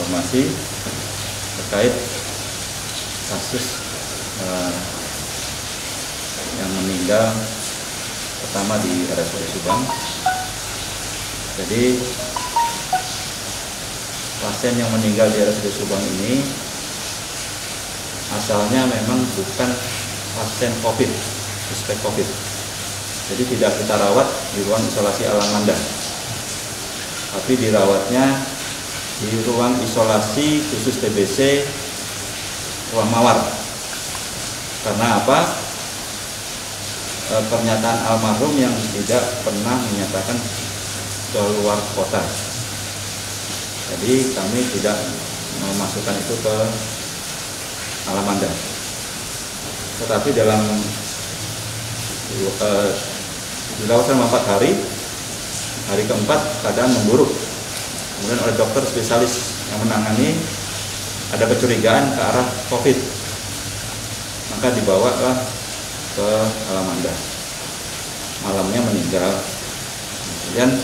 informasi terkait kasus yang meninggal pertama di RSUD Subang. Jadi pasien yang meninggal di RSUD Subang ini asalnya memang bukan pasien COVID, suspek COVID. Jadi tidak kita rawat di ruang isolasi Alamanda, tapi dirawatnya di ruang isolasi khusus TBC Ruang Mawar. Karena apa? Pernyataan almarhum yang tidak pernah menyatakan keluar kota. Jadi kami tidak memasukkan itu ke Alamanda. Tetapi dalam dirawat selama 4 hari, hari keempat keadaan memburuk. Kemudian oleh dokter spesialis yang menangani ada kecurigaan ke arah COVID, maka dibawalah ke Alamanda. Malamnya meninggal. Kemudian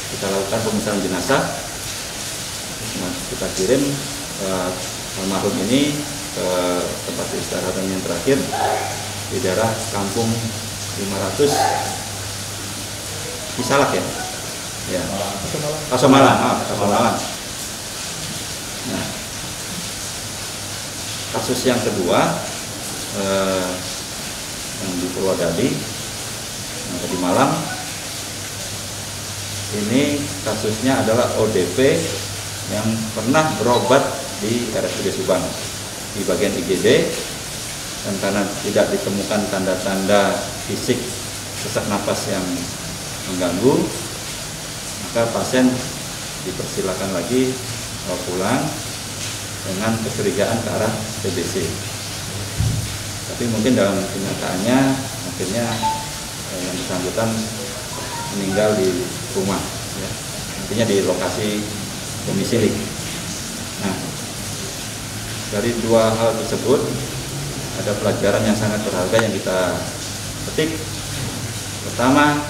kita lakukan pemeriksaan jenazah, kita kirim almarhum ini ke tempat istirahatan yang terakhir di daerah Kampung 500 Cisalak ya, Kasomalang. Nah, kasus yang kedua yang di Purwodadi yang tadi malam, ini kasusnya adalah ODP yang pernah berobat di RSUD Subang di bagian IGD, dan karena tidak ditemukan tanda-tanda fisik sesak napas yang mengganggu, maka pasien dipersilakan lagi pulang dengan kecurigaan ke arah TBC. Tapi mungkin dalam kenyataannya akhirnya yang bersangkutan meninggal di rumah, ya. Artinya di lokasi domisili. Nah, dari dua hal tersebut ada pelajaran yang sangat berharga yang kita petik. Pertama,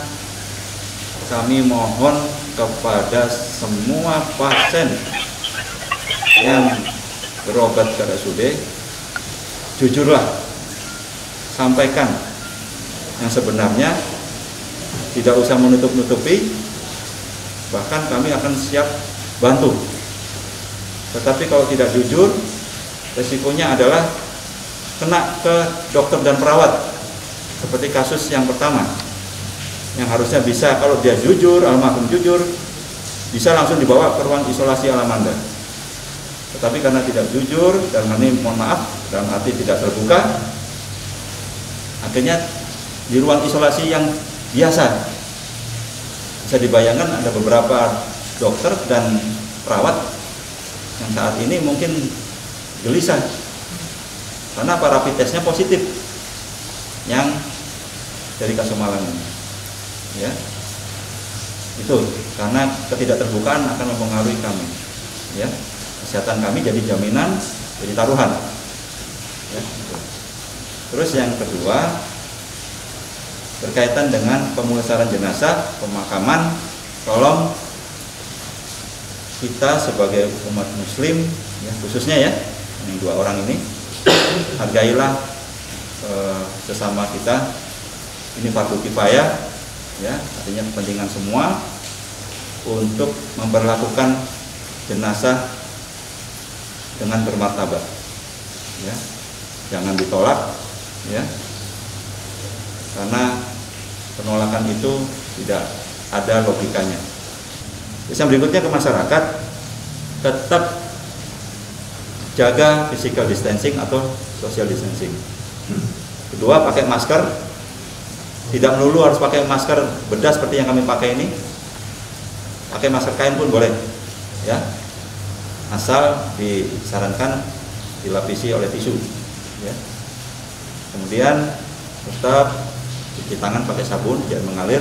kami mohon kepada semua pasien yang berobat ke RSUD, jujurlah, sampaikan yang sebenarnya, tidak usah menutup-nutupi, bahkan kami akan siap bantu. Tetapi kalau tidak jujur, resikonya adalah kena ke dokter dan perawat, seperti kasus yang pertama, yang harusnya bisa, kalau dia jujur, almarhum jujur, bisa langsung dibawa ke ruang isolasi Alamanda. Tetapi karena tidak jujur, dan ini mohon maaf, dalam arti tidak terbuka, akhirnya di ruang isolasi yang biasa. Bisa dibayangkan ada beberapa dokter dan perawat yang saat ini mungkin gelisah karena rapid testnya positif yang dari Kasomalang ini, ya. Itu karena ketidakterbukaan akan mempengaruhi kami, ya. Kesehatan kami jadi jaminan, jadi taruhan, ya. Terus yang kedua, berkaitan dengan pemulasaran jenazah, pemakaman, tolong kita sebagai umat muslim, ya, khususnya ya, yang dua orang ini, hargailah sesama kita. Ini fardu kifayah, ya, artinya kepentingan semua untuk memperlakukan jenazah dengan bermartabat, ya, jangan ditolak, ya, karena penolakan itu tidak ada logikanya. Terus yang berikutnya ke masyarakat, tetap jaga physical distancing atau social distancing. Kedua, pakai masker. Tidak melulu harus pakai masker bedah seperti yang kami pakai ini. Pakai masker kain pun boleh, ya. Asal disarankan dilapisi oleh tisu, ya. Kemudian tetap cuci tangan pakai sabun, jangan mengalir,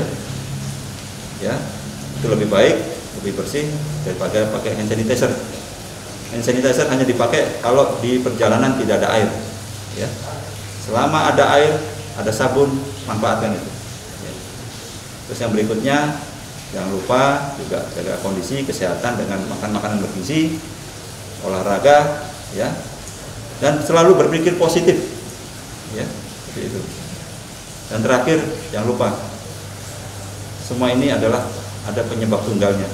ya. Itu lebih baik, lebih bersih daripada pakai hand sanitizer. Hand sanitizer hanya dipakai kalau di perjalanan tidak ada air, ya. Selama ada air, ada sabun, manfaatkan itu, ya. Terus yang berikutnya, jangan lupa juga jaga kondisi kesehatan dengan makan makanan bergizi, olahraga, ya, dan selalu berpikir positif, ya, seperti itu. Dan terakhir, jangan lupa, semua ini adalah ada penyebab tunggalnya.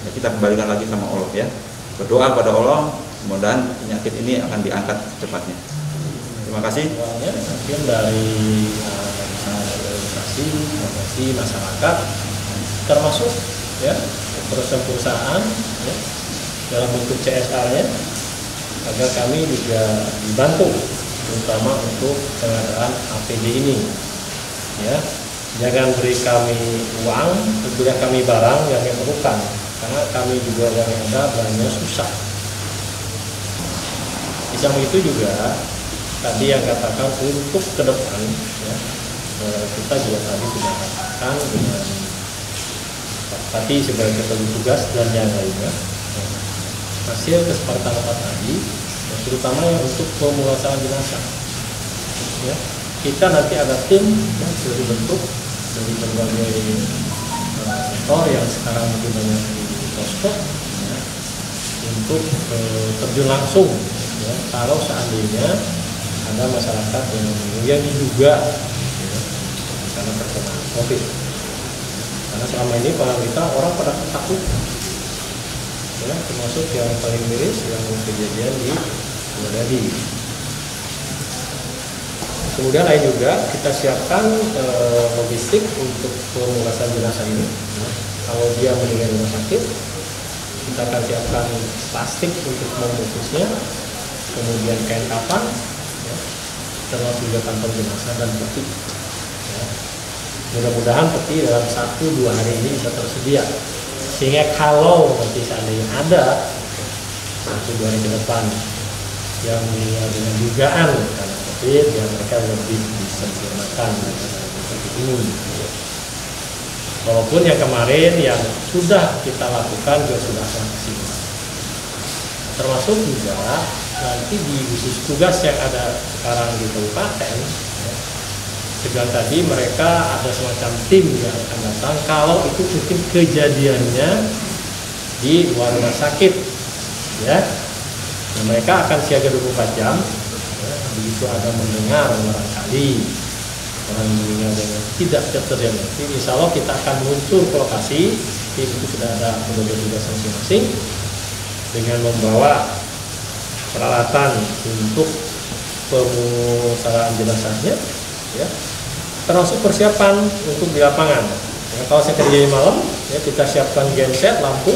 Ya, kita kembalikan lagi sama Allah, ya. Berdoa pada Allah, mudah-mudahan penyakit ini akan diangkat secepatnya. Terima kasih. Mungkin dari organisasi masyarakat, termasuk ya perusahaan-perusahaan ya, dalam bentuk CSR-nya, agar kami juga dibantu, terutama untuk pengadaan APD ini. Ya, jangan beri kami uang, beri kami barang yang diperlukan, karena kami juga yang ada banyak susah. Di samping itu juga tadi yang katakan untuk ke depan, ya, kita juga tadi sudah katakan dengan tadi sebagai ketua tugas dan yang lainnya, hasil kesepakatan tadi, ya, terutama yang untuk pemulasaran jenazah. Ya, kita nanti ada tim yang sudah dibentuk dari berbagai sektor yang sekarang mungkin banyak di posko, ya, untuk terjun langsung. Ya, kalau seandainya ada masyarakat yang diduga ya, karena terkena COVID, karena selama ini kita orang pada takut, ya, termasuk yang paling miris yang kejadian di Wadadi. Kemudian lain juga kita siapkan logistik untuk pemulasaran jenazah ini. Ya, kalau dia meninggal di rumah sakit, kita akan siapkan plastik untuk membungkusnya, kemudian kain kafan, ya, termasuk juga kantong jenazah dan peti. Ya. Mudah-mudahan peti dalam 1-2 hari ini bisa tersedia, sehingga kalau nanti seandainya ada 1-2 hari ke depan yang meninggal dengan dugaan karena COVID, ya mereka lebih disempurnakan seperti ini. Walaupun yang kemarin yang sudah kita lakukan juga sudah maksimal. Termasuk juga nanti di khusus tugas yang ada sekarang di kabupaten, ya, juga tadi mereka ada semacam tim yang akan datang kalau itu mungkin kejadiannya di luar rumah sakit, ya. Nah, mereka akan siaga 24 jam, ya, begitu ada mendengar barangkali orang meninggal dengan tidak terjadi. Insya Allah kita akan muncul ke lokasi, tim itu sudah ada petugas tugas masing-masing dengan membawa peralatan untuk pemulasaran jenazahnya, ya, termasuk persiapan untuk di lapangan. Ya, kalau saya kerja di malam, ya, kita siapkan genset, lampu,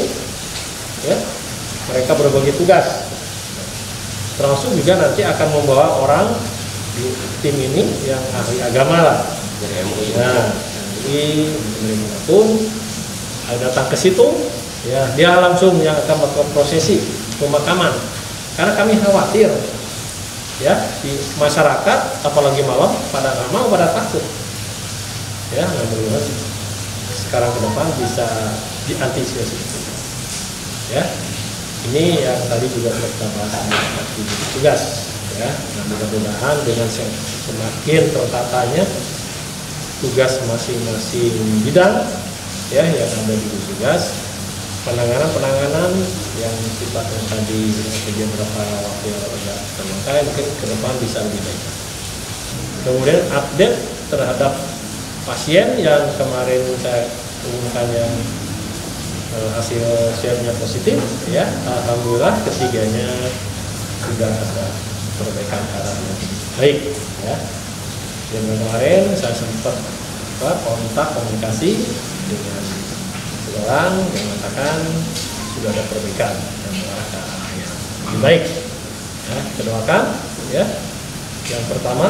ya, mereka berbagi tugas. Termasuk juga nanti akan membawa orang di tim ini yang ahli agama lah. Nah, MUI pun datang ke situ, ya, dia langsung yang akan melakukan prosesi pemakaman. Karena kami khawatir, ya, di masyarakat apalagi malam pada nggak mau, pada takut, ya. Mudah-mudahan sekarang ke depan bisa diantisipasi, ya. Ini yang tadi juga kita bahas di tugas, ya. Nah, mudah-mudahan dengan semakin tertatanya tugas masing-masing bidang, ya, yang ada di tugas, penanganan yang sifatnya tadi kejadian beberapa waktu yang agak terlengkap, mungkin ke depan bisa lebih baik. Kemudian update terhadap pasien yang kemarin saya umumkan yang hasil swabnya positif, ya, alhamdulillah ketiganya sudah ada perbaikan arahnya baik, ya. Dan kemarin saya sempat kontak komunikasi dengan seorang yang mengatakan sudah ada perbaikan dan mengarah ke arah yang lebih baik, ya. Kita doakan, ya. Yang pertama,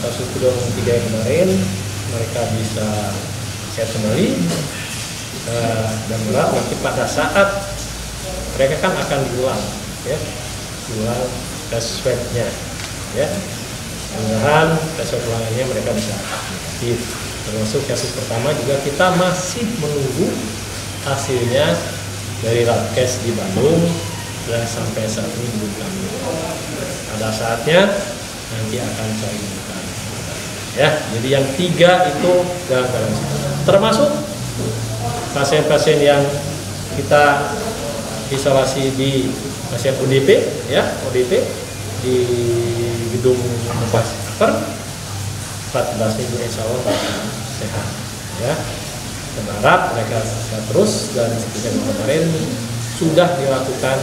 kasus kedua 3 yang kemarin mereka bisa sehat kembali, dan berat nanti pada saat mereka kan akan diulang, ya, diulang tes swabnya, ya. Mudah-mudahan tes swab ulangannya mereka bisa aktif. Termasuk kasus pertama juga kita masih menunggu hasilnya dari Labkes di Bandung, dan sampai saat ini belum kami. Pada saatnya nanti akan saya umumkan, ya. Jadi yang 3 itu dalam keadaan sehat. Termasuk pasien-pasien yang kita isolasi di pasien ODP ya, ODP di gedung per 14 minggu insya Allah sehat ya. Berharap mereka sehat terus, dan seperti kemarin sudah dilakukan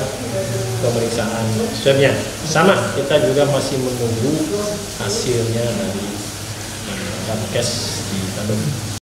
pemeriksaan swabnya. Sama, kita juga masih menunggu hasilnya dari lab case di Bandung.